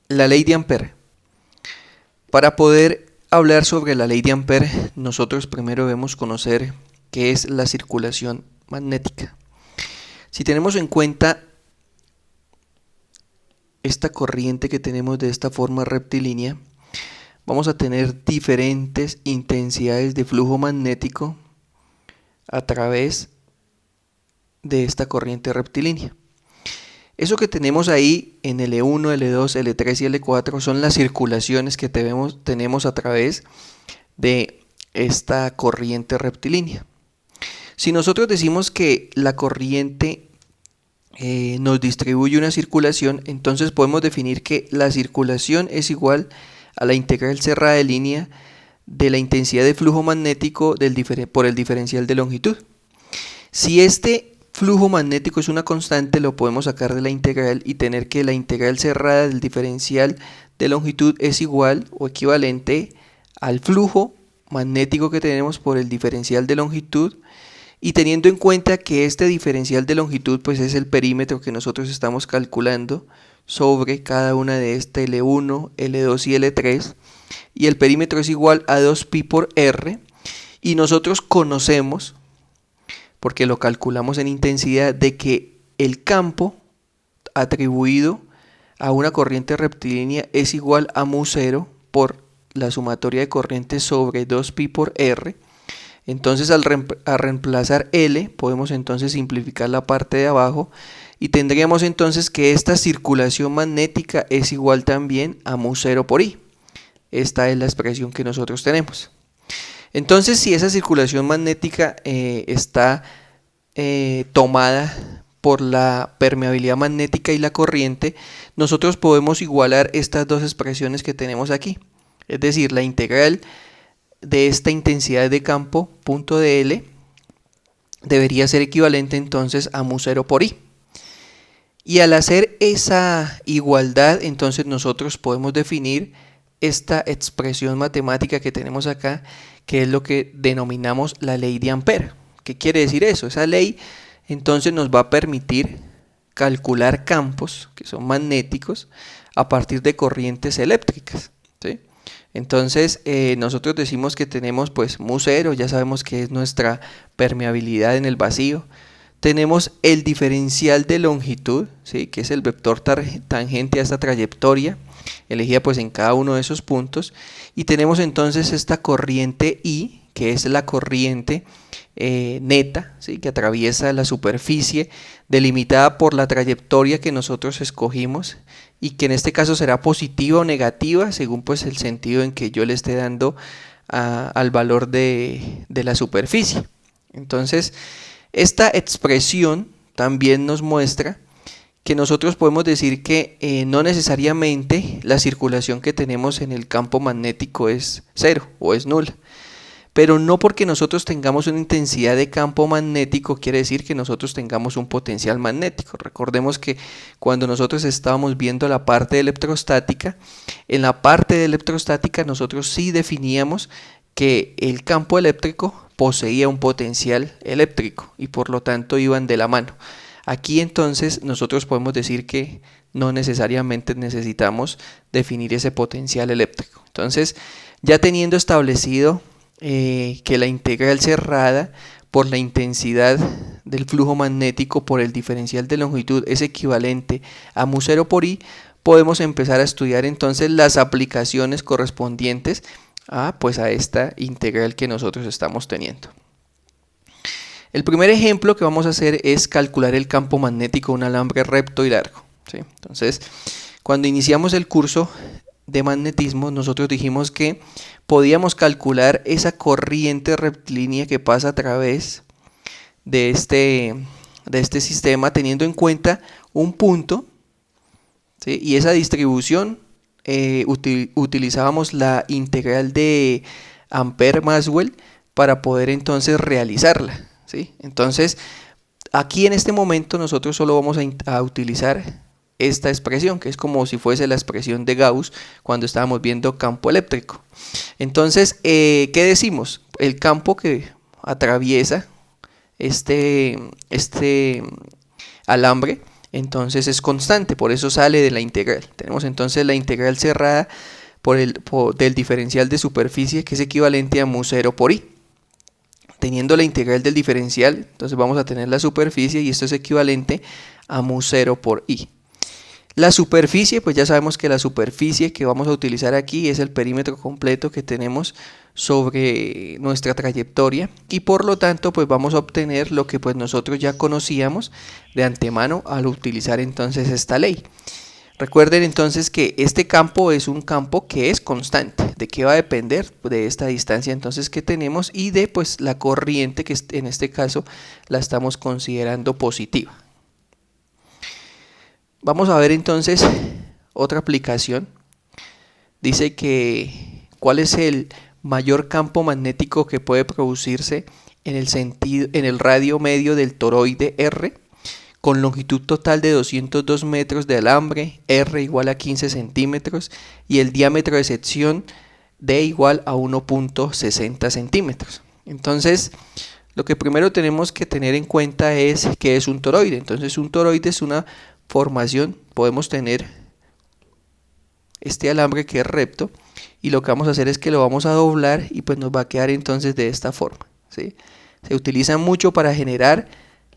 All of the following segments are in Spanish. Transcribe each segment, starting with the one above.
La ley de Ampère. Para poder hablar sobre la ley de Ampère, nosotros primero debemos conocer qué es la circulación magnética. Si tenemos en cuenta esta corriente que tenemos de esta forma rectilínea, vamos a tener diferentes intensidades de flujo magnético a través de esta corriente rectilínea. Eso que tenemos ahí en L1, L2, L3 y L4 son las circulaciones que tenemos a través de esta corriente rectilínea. Si nosotros decimos que la corriente nos distribuye una circulación, entonces podemos definir que la circulación es igual a la integral cerrada de línea de la intensidad de flujo magnético por el diferencial de longitud. Si este flujo magnético es una constante, lo podemos sacar de la integral y tener que la integral cerrada del diferencial de longitud es igual o equivalente al flujo magnético que tenemos por el diferencial de longitud, y teniendo en cuenta que este diferencial de longitud pues es el perímetro que nosotros estamos calculando sobre cada una de este L1, L2 y L3, y el perímetro es igual a 2pi por R, y nosotros conocemos, porque lo calculamos en intensidad, de que el campo atribuido a una corriente rectilínea es igual a mu0 por la sumatoria de corrientes sobre 2pi por R. Entonces al reemplazar L podemos entonces simplificar la parte de abajo y tendríamos entonces que esta circulación magnética es igual también a mu0 por I. Esta es la expresión que nosotros tenemos. Entonces, si esa circulación magnética está tomada por la permeabilidad magnética y la corriente, nosotros podemos igualar estas dos expresiones que tenemos aquí. Es decir, la integral de esta intensidad de campo, punto de L, debería ser equivalente entonces a mu0 por I. Y al hacer esa igualdad, entonces nosotros podemos definir esta expresión matemática que tenemos acá, que es lo que denominamos la ley de Ampère. ¿Qué quiere decir eso? Esa ley entonces nos va a permitir calcular campos que son magnéticos a partir de corrientes eléctricas, ¿sí? Entonces nosotros decimos que tenemos pues mu0, ya sabemos que es nuestra permeabilidad en el vacío. Tenemos el diferencial de longitud, ¿sí? Que es el vector tangente a esta trayectoria, elegida pues en cada uno de esos puntos, y tenemos entonces esta corriente I, que es la corriente neta, ¿sí? Que atraviesa la superficie, delimitada por la trayectoria que nosotros escogimos, y que en este caso será positiva o negativa según pues el sentido en que yo le esté dando al valor de la superficie. Entonces esta expresión también nos muestra que nosotros podemos decir que no necesariamente la circulación que tenemos en el campo magnético es cero o es nula. Pero no porque nosotros tengamos una intensidad de campo magnético quiere decir que nosotros tengamos un potencial magnético. Recordemos que cuando nosotros estábamos viendo la parte de electrostática, en la parte de electrostática nosotros sí definíamos que el campo eléctrico poseía un potencial eléctrico y por lo tanto iban de la mano. Aquí entonces nosotros podemos decir que no necesariamente necesitamos definir ese potencial eléctrico. Entonces, ya teniendo establecido que la integral cerrada por la intensidad del flujo magnético por el diferencial de longitud es equivalente a mu0 por I, podemos empezar a estudiar entonces las aplicaciones correspondientes a esta integral que nosotros estamos teniendo. El primer ejemplo que vamos a hacer es calcular el campo magnético de un alambre recto y largo, ¿sí? Entonces, cuando iniciamos el curso de magnetismo, nosotros dijimos que podíamos calcular esa corriente rectilínea que pasa a través de este sistema teniendo en cuenta un punto, ¿sí? Y esa distribución utilizábamos la integral de Ampère-Maxwell para poder entonces realizarla, ¿sí? Entonces aquí en este momento nosotros solo vamos a utilizar esta expresión, que es como si fuese la expresión de Gauss cuando estábamos viendo campo eléctrico. Entonces, ¿qué decimos? El campo que atraviesa este alambre entonces es constante, por eso sale de la integral. Tenemos entonces la integral cerrada del diferencial de superficie, que es equivalente a mu0 por i. Teniendo la integral del diferencial, entonces vamos a tener la superficie y esto es equivalente a mu0 por i. La superficie, pues ya sabemos que la superficie que vamos a utilizar aquí es el perímetro completo que tenemos sobre nuestra trayectoria y por lo tanto pues vamos a obtener lo que pues nosotros ya conocíamos de antemano al utilizar entonces esta ley. Recuerden entonces que este campo es un campo que es constante. ¿De qué va a depender? De esta distancia entonces que tenemos y de pues la corriente que en este caso la estamos considerando positiva. Vamos a ver entonces otra aplicación. Dice que cuál es el mayor campo magnético que puede producirse en el radio medio del toroide R con longitud total de 202 metros de alambre, R igual a 15 centímetros y el diámetro de sección D igual a 1.60 centímetros. Entonces, lo que primero tenemos que tener en cuenta es que es un toroide. Entonces, un toroide es una formación, podemos tener este alambre que es recto y lo que vamos a hacer es que lo vamos a doblar y pues nos va a quedar entonces de esta forma, ¿sí? Se utiliza mucho para generar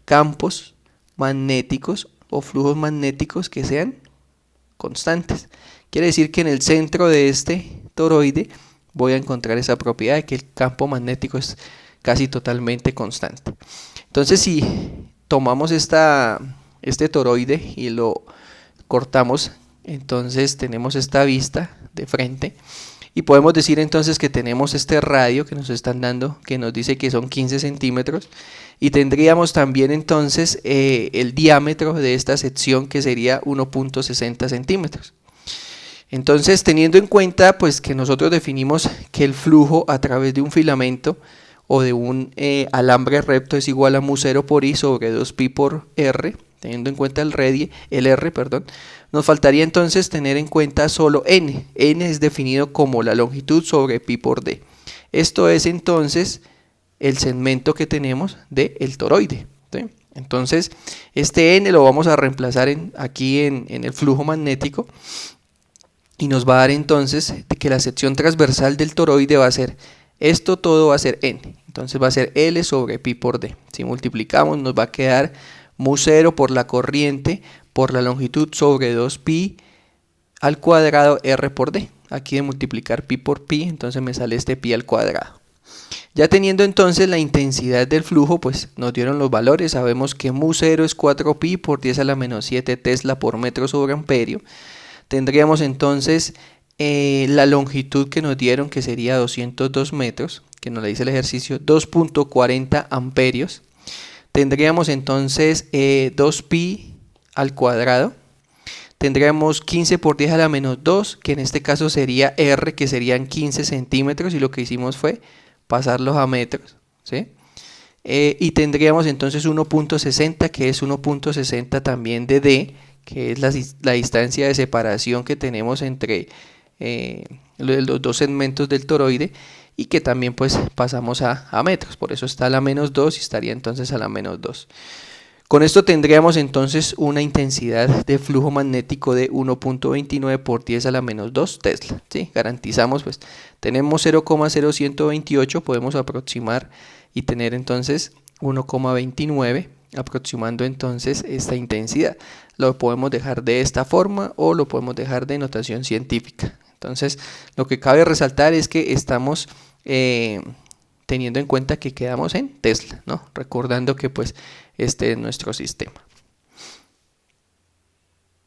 campos magnéticos o flujos magnéticos que sean constantes. Quiere decir que en el centro de este toroide voy a encontrar esa propiedad de que el campo magnético es casi totalmente constante. Entonces si tomamos este toroide y lo cortamos, entonces tenemos esta vista de frente y podemos decir entonces que tenemos este radio que nos están dando, que nos dice que son 15 centímetros y tendríamos también entonces el diámetro de esta sección que sería 1.60 centímetros. Entonces, teniendo en cuenta pues que nosotros definimos que el flujo a través de un filamento o de un alambre recto es igual a mu0 por i sobre 2pi por r, teniendo en cuenta el R, nos faltaría entonces tener en cuenta solo n. N es definido como la longitud sobre pi por d. Esto es entonces el segmento que tenemos del toroide, ¿sí? Entonces, este n lo vamos a reemplazar aquí en el flujo magnético y nos va a dar entonces que la sección transversal del toroide va a ser, esto todo va a ser n. Entonces va a ser L sobre pi por d. Si multiplicamos nos va a quedar mu0 por la corriente por la longitud sobre 2pi al cuadrado r por d. Aquí de multiplicar pi por pi, entonces me sale este pi al cuadrado. Ya teniendo entonces la intensidad del flujo, pues nos dieron los valores. Sabemos que mu0 es 4pi por 10 a la menos 7 tesla por metro sobre amperio. Tendríamos entonces la longitud que nos dieron, que sería 202 metros, que nos la dice el ejercicio, 2.40 amperios. Tendríamos entonces 2pi al cuadrado. Tendríamos 15 por 10 a la menos 2, que en este caso sería R, que serían 15 centímetros, y lo que hicimos fue pasarlos a metros, ¿sí? Y tendríamos entonces 1.60, que es 1.60 también de D, que es la distancia de separación que tenemos entre los dos segmentos del toroide, y que también pues pasamos a metros, por eso está a la menos 2 y estaría entonces a la menos 2. Con esto tendríamos entonces una intensidad de flujo magnético de 1.29 por 10 a la menos 2 Tesla, ¿sí? Garantizamos, pues tenemos 0,0128, podemos aproximar y tener entonces 1,29, aproximando entonces esta intensidad. Lo podemos dejar de esta forma o lo podemos dejar de notación científica. Entonces, lo que cabe resaltar es que estamos teniendo en cuenta que quedamos en Tesla, ¿no? Recordando que pues este es nuestro sistema.